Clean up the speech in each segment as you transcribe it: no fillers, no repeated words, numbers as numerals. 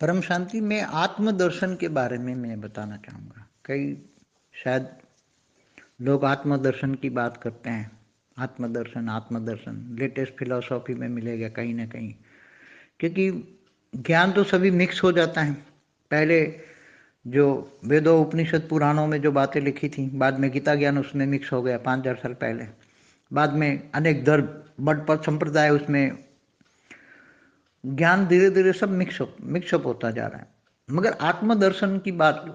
परम शांति में आत्मदर्शन के बारे में मैं बताना चाहूँगा। कई शायद लोग आत्मदर्शन की बात करते हैं। आत्मदर्शन आत्मदर्शन लेटेस्ट फिलॉसफी में मिलेगा कहीं ना कहीं, क्योंकि ज्ञान तो सभी मिक्स हो जाता है। पहले जो वेदों उपनिषद पुराणों में जो बातें लिखी थी, बाद में गीता ज्ञान उसमें मिक्स हो गया 5,000 साल पहले। बाद में अनेक धर्म मठ पथ संप्रदाय, उसमें ज्ञान धीरे धीरे सब मिक्सअप होता जा रहा है। मगर आत्मदर्शन की बात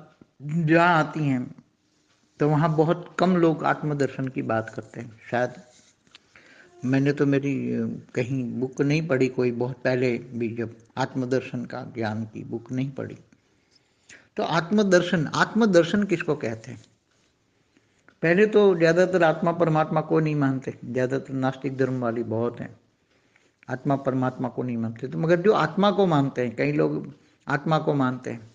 जहाँ आती है तो वहाँ बहुत कम लोग आत्मदर्शन की बात करते हैं। शायद मैंने तो मेरी कहीं बुक नहीं पढ़ी कोई, बहुत पहले भी जब आत्मदर्शन का ज्ञान की बुक नहीं पढ़ी। तो आत्मदर्शन आत्मदर्शन किसको कहते हैं? पहले तो ज़्यादातर आत्मा परमात्मा को नहीं मानते, ज़्यादातर नास्तिक धर्म वाली बहुत हैं, आत्मा परमात्मा को नहीं मानते। तो मगर जो आत्मा को मानते हैं, कई लोग आत्मा को मानते हैं।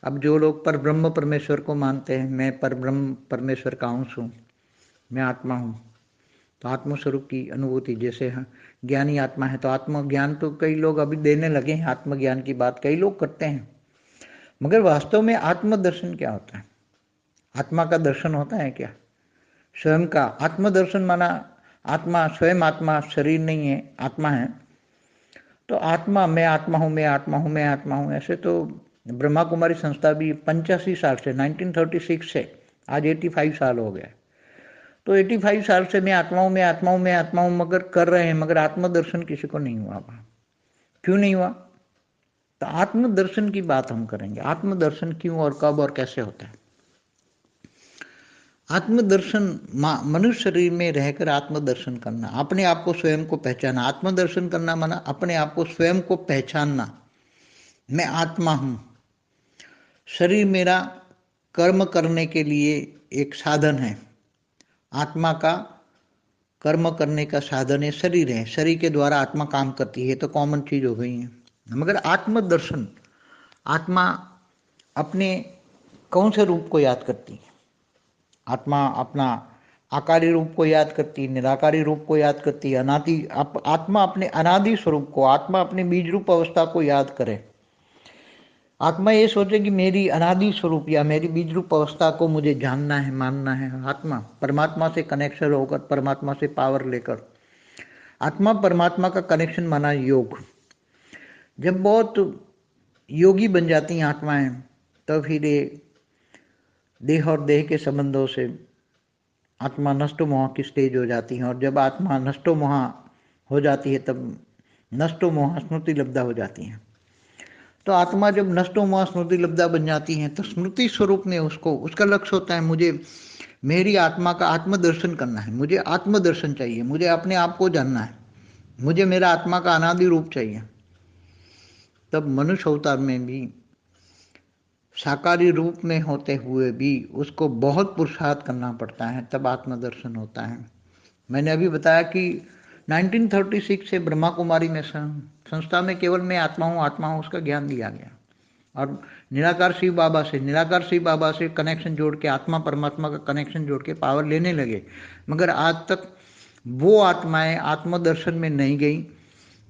अब जो लोग पर ब्रह्म परमेश्वर को मानते हैं, मैं पर ब्रह्म परमेश्वर का अंश हूँ, मैं आत्मा हूँ, तो आत्मस्वरूप की अनुभूति जैसे ज्ञानी आत्मा है, तो आत्मज्ञान तो कई लोग अभी देने लगे हैं। आत्मज्ञान की बात कई लोग करते हैं, मगर वास्तव में आत्मदर्शन क्या होता है? आत्मा का दर्शन होता है क्या? स्वयं का आत्मदर्शन माना आत्मा स्वयं, आत्मा शरीर नहीं है, आत्मा है। तो आत्मा, मैं आत्मा हूँ, मैं आत्मा हूँ, मैं आत्मा हूँ, ऐसे तो ब्रह्मा कुमारी संस्था भी 85 साल से, 1936 से आज 85 साल हो गया। तो 85 साल से मैं आत्मा हूँ, मैं आत्मा हूँ, मैं आत्मा हूँ मगर कर रहे हैं, मगर आत्मदर्शन किसी को नहीं हुआ। क्यों नहीं हुआ? तो आत्मदर्शन की बात हम करेंगे। आत्मदर्शन क्यों और कब और कैसे होता है? आत्मदर्शन मनुष्य शरीर में रहकर आत्मदर्शन करना, अपने आप को स्वयं को पहचाना। आत्मदर्शन करना माना अपने आप को स्वयं को पहचानना। मैं आत्मा हूँ, शरीर मेरा कर्म करने के लिए एक साधन है। आत्मा का कर्म करने का साधन है, शरीर है, शरीर के द्वारा आत्मा काम करती है, तो कॉमन चीज हो गई है। मगर आत्मदर्शन, आत्मा अपने कौन से रूप को याद करती है? आत्मा अपना आकारी रूप को याद करती है, निराकारी रूप को याद करती है, आत्मा अपने अनादि स्वरूप को, आत्मा अपने बीज रूप अवस्था को याद करे। आत्मा ये सोचे कि मेरी अनादि स्वरूप या मेरी बीज रूप अवस्था को मुझे जानना है, मानना है। आत्मा परमात्मा से कनेक्शन होकर, परमात्मा से पावर लेकर, आत्मा परमात्मा का कनेक्शन माना योग। जब बहुत योगी बन जाती हैं आत्माएं, तो फिर ये देह और देह के संबंधों से आत्मा नष्टो मोह की स्टेज हो जाती है। और जब आत्मा नष्टो मोह हो जाती है, तब नष्टो मोह स्मृति लब्धा हो जाती है। तो आत्मा जब नष्टो मोह स्मृति लब्धा बन जाती है, तो स्मृति स्वरूप में उसको, उसका लक्ष्य होता है, मुझे मेरी आत्मा का आत्मदर्शन करना है, मुझे आत्मदर्शन चाहिए, मुझे अपने आप को जानना है, मुझे मेरा आत्मा का अनादि रूप चाहिए। तब मनुष्य अवतार में भी साकारी रूप में होते हुए भी उसको बहुत पुरुषार्थ करना पड़ता है, तब आत्मदर्शन होता है। मैंने अभी बताया कि 1936 से ब्रह्मा कुमारी में संस्था में केवल मैं आत्मा हूँ, आत्मा हूँ, उसका ज्ञान दिया गया। और निराकार शिव बाबा से कनेक्शन जोड़ के, आत्मा परमात्मा का कनेक्शन जोड़ के पावर लेने लगे। मगर आज तक वो आत्माएं आत्मदर्शन में नहीं गई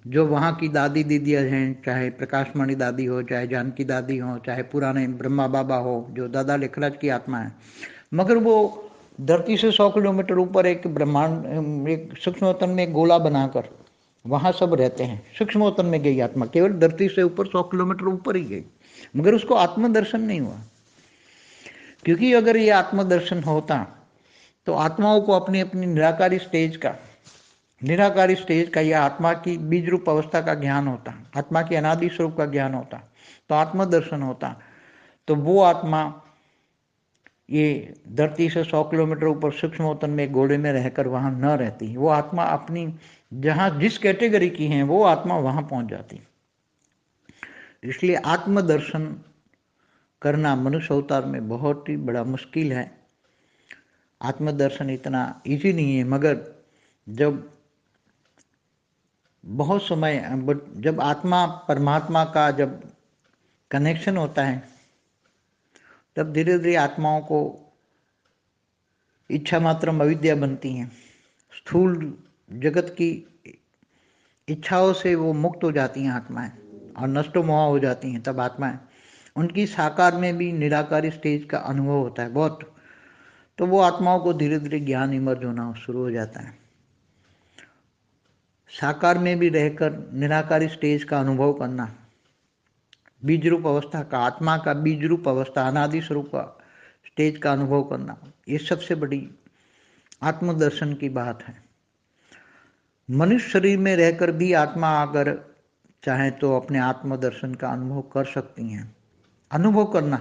जो वहाँ की दादी दीदियाँ हैं, चाहे प्रकाशमणि दादी हो, चाहे जानकी दादी हो, चाहे पुराने ब्रह्मा बाबा हो, जो दादा लेखराज की आत्मा है। मगर वो धरती से 100 किलोमीटर ऊपर एक ब्रह्मांड, एक सूक्ष्मतन में गोला बनाकर वहाँ सब रहते हैं। सूक्ष्मतन में गई आत्मा, केवल धरती से ऊपर 100 किलोमीटर ऊपर ही गई, मगर उसको आत्मदर्शन नहीं हुआ। क्योंकि अगर ये आत्मदर्शन होता तो आत्माओं को अपनी अपनी निराकारी स्टेज का या आत्मा की बीज रूप अवस्था का ज्ञान होता, आत्मा की अनादि स्वरूप का ज्ञान होता, तो आत्मदर्शन होता। तो वो आत्मा ये धरती से 100 किलोमीटर ऊपर सूक्ष्मतन में गोले में रहकर वहां न रहती। वो आत्मा अपनी जहां जिस कैटेगरी की है वो आत्मा वहां पहुंच जाती। इसलिए आत्मदर्शन करना मनुष्य अवतार में बहुत ही बड़ा मुश्किल है। आत्मदर्शन इतना इजी नहीं है, मगर जब बहुत समय, जब आत्मा परमात्मा का जब कनेक्शन होता है, तब धीरे धीरे आत्माओं को इच्छा मात्र अविद्या बनती हैं। स्थूल जगत की इच्छाओं से वो मुक्त हो जाती हैं आत्माएं। और नष्टो मोह हो जाती हैं तब आत्माएं, उनकी साकार में भी निराकारी स्टेज का अनुभव होता है बहुत, तो वो आत्माओं को धीरे धीरे ज्ञान इमर्ज होना शुरू हो जाता है। साकार में भी रहकर निराकारी स्टेज का अनुभव करना, बीज रूप अवस्था का, आत्मा का बीज रूप अवस्था अनादि स्वरूप का स्टेज का अनुभव करना, ये सबसे बड़ी आत्मदर्शन की बात है। मनुष्य शरीर में रहकर भी आत्मा अगर चाहे तो अपने आत्मदर्शन का अनुभव कर सकती हैं। अनुभव करना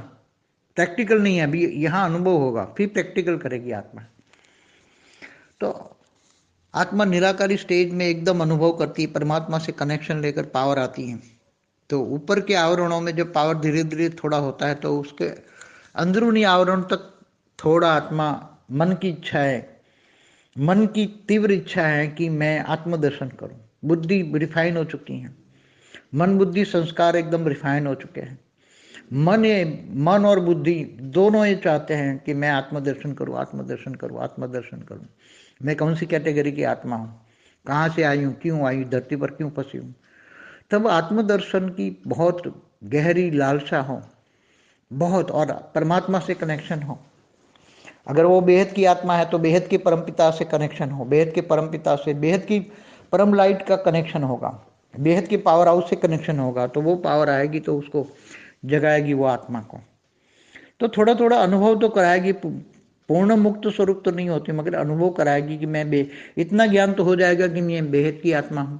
प्रैक्टिकल नहीं है, अभी यहाँ अनुभव होगा फिर प्रैक्टिकल करेगी आत्मा। तो आत्मा निराकारी स्टेज में एकदम अनुभव करती है, परमात्मा से कनेक्शन लेकर पावर आती है। तो ऊपर के आवरणों में जब पावर धीरे धीरे थोड़ा होता है तो उसके अंदरूनी आवरण तक थोड़ा आत्मा मन की इच्छा है, मन की तीव्र इच्छा है कि मैं आत्मदर्शन करूं। बुद्धि रिफाइन हो चुकी है, मन बुद्धि संस्कार एकदम रिफाइन हो चुके हैं। मन और बुद्धि दोनों ये चाहते हैं कि मैं आत्मदर्शन करूं, आत्मदर्शन करूं, आत्मदर्शन करूं। मैं कौन सी कैटेगरी की आत्मा हूं, कहाँ से आई हूं, क्यों आई, धरती पर क्यों फंसी हूं। तब आत्मदर्शन की बहुत गहरी लालसा हो बहुत, और परमात्मा से कनेक्शन हो। अगर वो बेहद की आत्मा है तो बेहद के परमपिता से कनेक्शन हो, बेहद के परमपिता से बेहद की परम लाइट का कनेक्शन होगा, बेहद के पावर हाउस से कनेक्शन होगा, तो वो पावर आएगी तो उसको जगाएगी वो आत्मा को। तो थोड़ा थोड़ा अनुभव तो कराएगी, पूर्ण मुक्त स्वरूप तो नहीं होती, मगर अनुभव कराएगी कि मैं इतना ज्ञान तो हो जाएगा कि मैं बेहद की आत्मा हूँ।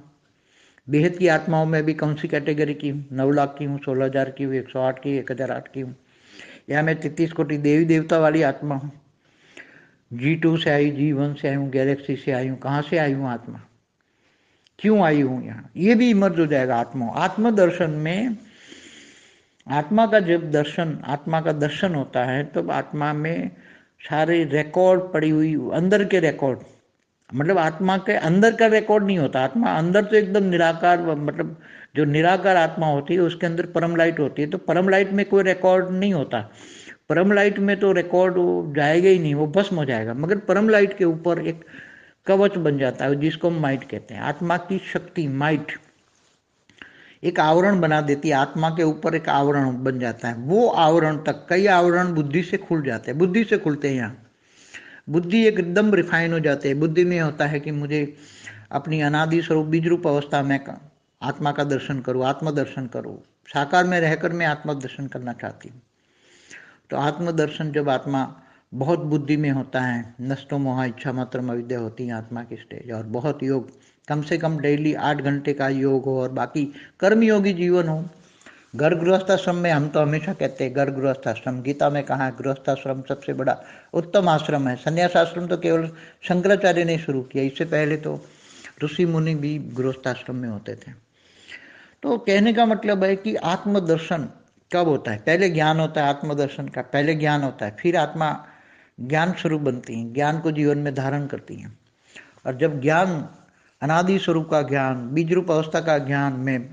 बेहद की आत्माओं में भी कौन सी कैटेगरी की हूँ, 9 लाख की हूँ, 16,000 की हूँ, 108 की, 1008 की हूँ, या मैं 33 कोटि देवी देवता वाली आत्मा हूँ। G2 से आई, G1 से आई हूँ, गैलेक्सी से आई हूँ, कहाँ से आई हूँ आत्मा, क्यों आई हूँ यहाँ, ये भी इमर्ज हो जाएगा आत्मदर्शन में। आत्मा का जब दर्शन, आत्मा का दर्शन होता है तब आत्मा में सारे रिकॉर्ड पड़ी हुई, अंदर के रिकॉर्ड, मतलब आत्मा के अंदर का रिकॉर्ड नहीं होता। आत्मा अंदर तो एकदम निराकार, मतलब जो निराकार आत्मा होती है उसके अंदर परम लाइट होती है, तो परम लाइट में कोई रिकॉर्ड नहीं होता। परम लाइट में तो रिकॉर्ड जाएगा ही नहीं, वो भस्म हो जाएगा। मगर परम लाइट के ऊपर एक कवच बन जाता है जिसको हम माइट कहते हैं। आत्मा की शक्ति माइट एक आवरण बना देती है, आत्मा के ऊपर एक आवरण बन जाता है। वो आवरण तक, कई आवरण बुद्धि से खुल जाते हैं, बुद्धि से खुलते हैं। यहाँ बुद्धि एकदम रिफाइन हो जाते हैं। बुद्धि में होता है कि मुझे अपनी अनादि स्वरूप बीज रूप अवस्था में आत्मा का दर्शन करूँ, आत्मदर्शन करूँ। साकार में रहकर मैं आत्मदर्शन करना चाहती हूँ। तो आत्मदर्शन जब आत्मा बहुत बुद्धि में होता है, नष्टो मोह इच्छा मात्र अविद्या होती है आत्मा की स्टेज, और बहुत योग, कम से कम डेली 8 घंटे का योग हो और बाकी कर्मयोगी जीवन हो। घर गृहस्थाश्रम में हम तो हमेशा कहते हैं घर गृहस्थाश्रम, गीता में कहा है गृहस्थाश्रम सबसे बड़ा उत्तम आश्रम है। संन्यास आश्रम तो केवल शंकराचार्य ने शुरू किया, इससे पहले तो ऋषि मुनि भी गृहस्थाश्रम में होते थे। तो कहने का मतलब है कि आत्मदर्शन कब होता है, पहले ज्ञान होता है आत्मदर्शन का, पहले ज्ञान होता है, फिर आत्मा ज्ञान स्वरूप बनती है, ज्ञान को जीवन में धारण करती है। और जब ज्ञान, अनादि स्वरूप का ज्ञान, बीज रूप अवस्था का ज्ञान में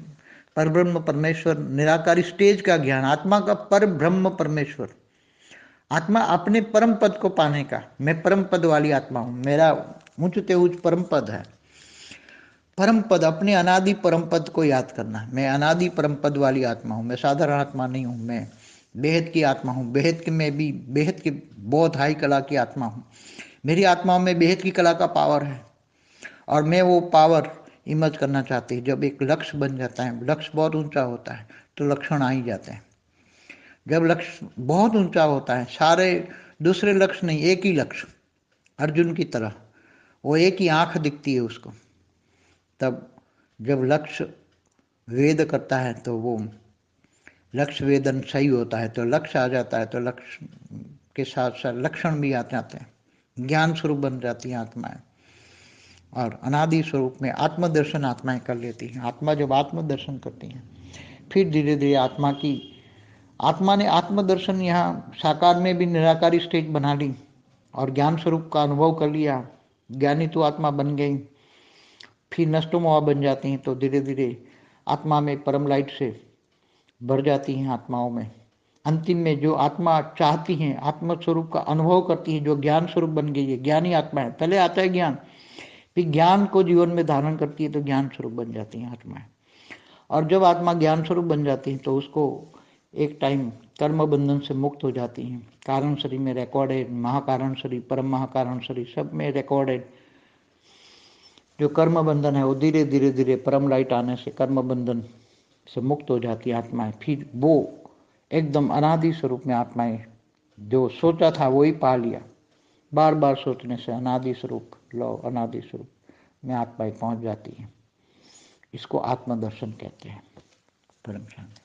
परब्रह्म परमेश्वर निराकारी स्टेज का ज्ञान, आत्मा का पर ब्रह्म परमेश्वर, आत्मा अपने परम पद को पाने का, मैं परम पद वाली आत्मा हूँ, मेरा ऊंचते ऊंच परम पद है। परम पद, अपने अनादि परम पद को याद करना, मैं अनादि परम पद वाली आत्मा हूँ, मैं साधारण आत्मा नहीं हूँ, मैं बेहद की आत्मा हूँ, बेहद के में भी बेहद की बहुत हाई कला की आत्मा हूँ। मेरी आत्मा में बेहद की कला का पावर है और मैं वो पावर इमर्ज करना चाहती हूँ। जब एक लक्ष्य बन जाता है, लक्ष्य बहुत ऊंचा होता है तो लक्षण आ ही जाते हैं। जब लक्ष्य बहुत ऊंचा होता है, सारे दूसरे लक्ष्य नहीं, एक ही लक्ष्य, अर्जुन की तरह वो एक ही आंख दिखती है उसको, तब जब लक्ष्य वेद करता है तो वो लक्ष्य वेदन सही होता है, तो लक्ष्य आ जाता है, तो लक्ष्य के साथ साथ लक्षण भी आ जाते हैं, ज्ञान स्वरूप बन जाती हैं आत्माएं। और अनादि स्वरूप में आत्मदर्शन आत्माएं कर लेती हैं। आत्मा जब आत्मदर्शन करती हैं फिर धीरे धीरे आत्मा ने आत्मदर्शन यहाँ साकार में भी निराकारी स्टेज बना ली और ज्ञान स्वरूप का अनुभव कर लिया, ज्ञानी तो आत्मा बन गई, फिर नष्टो मोह बन जाती हैं, तो धीरे धीरे आत्मा में परम लाइट से भर जाती हैं आत्माओं में। अंतिम में जो आत्मा चाहती हैं, आत्म स्वरूप का अनुभव करती है, जो ज्ञान स्वरूप बन गई है, ज्ञानी आत्मा है। पहले आता है ज्ञान, फिर ज्ञान को जीवन में धारण करती है तो ज्ञान स्वरूप बन जाती हैं आत्माएं। और जब आत्मा ज्ञान स्वरूप बन जाती है तो उसको एक टाइम कर्म बंधन से मुक्त हो जाती है। कारण शरीर में रिकॉर्डेड, महाकारण शरीर, परम महाकारण शरीर, सब में रिकॉर्डेड जो कर्म बंधन है वो धीरे धीरे धीरे परम लाइट आने से कर्म बंधन से मुक्त हो जाती है आत्माएं। फिर वो एकदम अनादि स्वरूप में आत्माएं जो सोचा था वही पा लिया। बार बार सोचने से अनादि स्वरूप, लौ अनादि स्वरूप में आत्माएं पहुंच जाती है। इसको आत्मदर्शन कहते हैं। परम शांति।